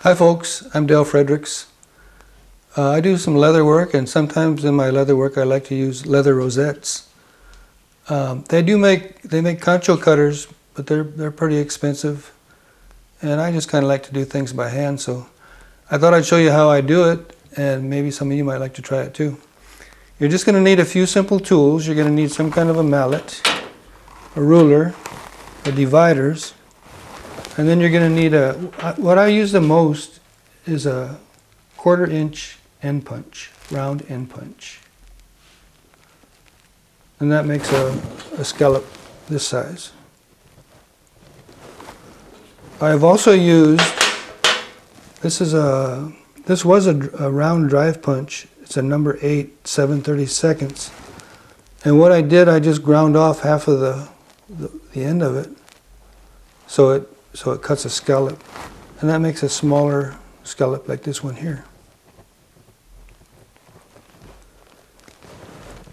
Hi folks, I'm Dale Fredericks. I do some leather work, and sometimes in my leather work I like to use leather rosettes. They make concho cutters, but they're pretty expensive, and I just kind of like to do things by hand, so I thought I'd show you how I do it, and maybe some of you might like to try it too. You're just going to need a few simple tools. You're going to need some kind of a mallet, a ruler, a dividers, and then you're going to need what I use the most is a 1/4 inch end punch, round end punch. And that makes a scallop this size. I have also used, this was a round drive punch. It's a number 8, 7/32. And what I did, I just ground off half of the end of it, so it cuts a scallop, and that makes a smaller scallop like this one here.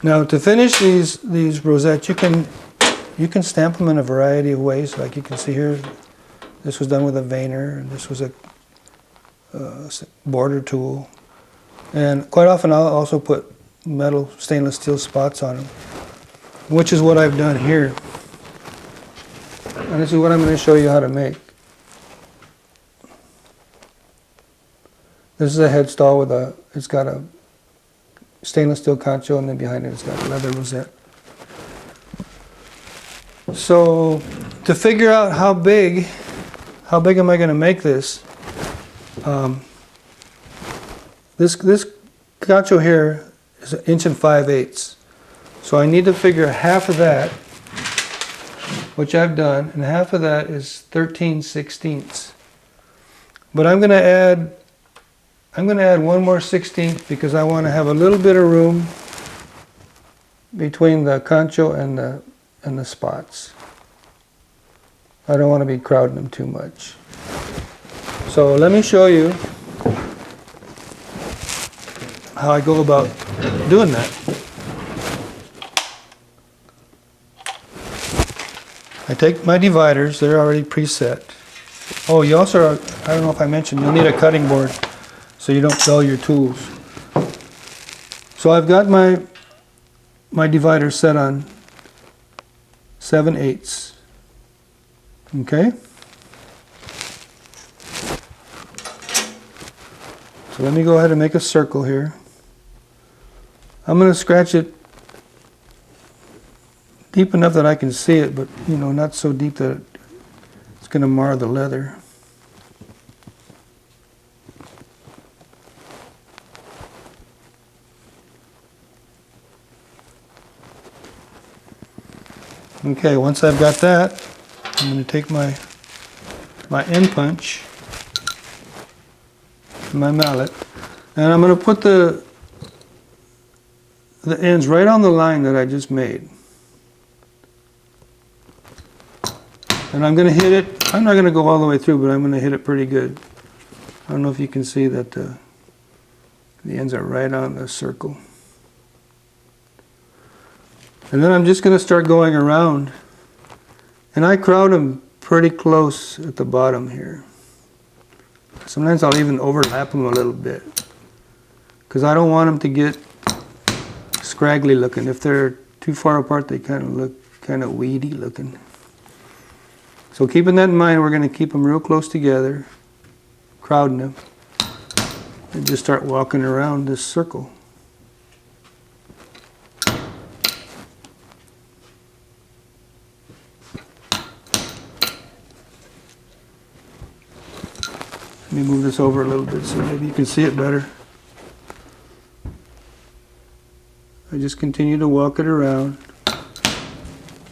Now to finish these rosettes, you can stamp them in a variety of ways. Like you can see here, this was done with a veiner, and this was a border tool. And quite often I'll also put metal stainless steel spots on them, which is what I've done here. And this is what I'm going to show you how to make. This is a headstall it's got a stainless steel concho, and then behind it it's got a leather rosette. So to figure out how big am I going to make this? This concho here is 1 5/8 inches. So I need to figure half of that, which I've done, and half of that is 13/16. But I'm going to add 1 more 16th because I want to have a little bit of room between the concho and the spots. I don't want to be crowding them too much. So let me show you how I go about doing that. I take my dividers, they're already preset. Oh, you also, I don't know if I mentioned, you'll need a cutting board so you don't dull your tools. So I've got my divider set on 7/8. Okay? So let me go ahead and make a circle here. I'm going to scratch it deep enough that I can see it, but not so deep that it's going to mar the leather. Okay, once I've got that, I'm going to take my end punch, my mallet, and I'm going to put the ends right on the line that I just made. And I'm going to hit it. I'm not going to go all the way through, but I'm going to hit it pretty good. I don't know if you can see that the ends are right on the circle. And then I'm just going to start going around. And I crowd them pretty close at the bottom here. Sometimes I'll even overlap them a little bit, because I don't want them to get scraggly looking. If they're too far apart, they kind of look kind of weedy looking. So keeping that in mind, we're going to keep them real close together, crowding them, and just start walking around this circle. Let me move this over a little bit so maybe you can see it better. I just continue to walk it around,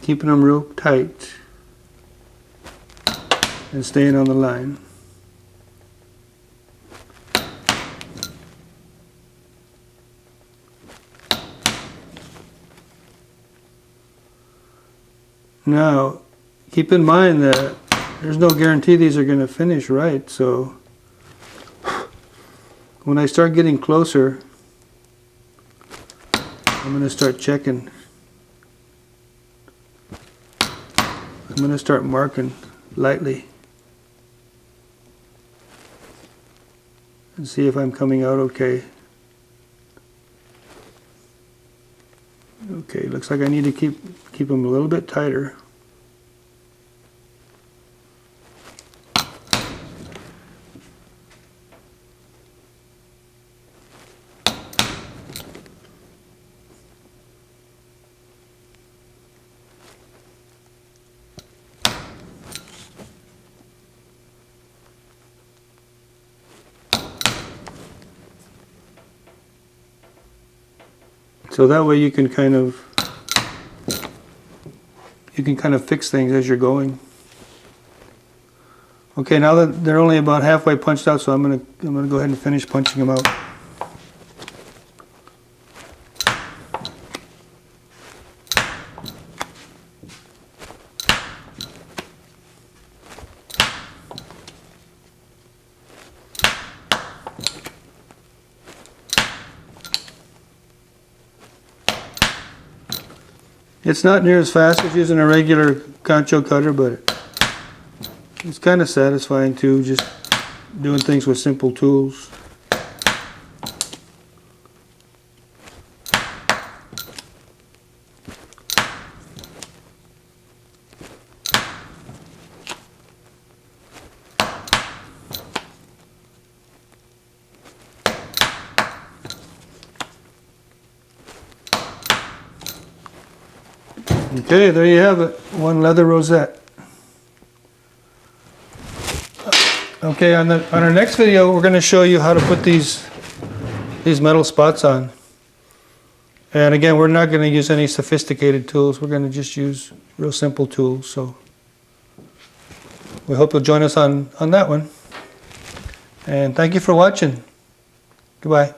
keeping them real tight and staying on the line. Now, keep in mind that there's no guarantee these are going to finish right, so when I start getting closer, I'm going to start checking. I'm going to start marking lightly. and see if I'm coming out okay. Okay, looks like I need to keep them a little bit tighter. So that way you can kind of fix things as you're going. Okay, now that they're only about halfway punched out, so I'm gonna go ahead and finish punching them out. It's not near as fast as using a regular concho cutter, but it's kind of satisfying too, just doing things with simple tools. Okay, there you have it, one leather rosette. Okay, on our next video, we're going to show you how to put these metal spots on. And again, we're not going to use any sophisticated tools. We're going to just use real simple tools. So we hope you'll join us on that one. And thank you for watching. Goodbye.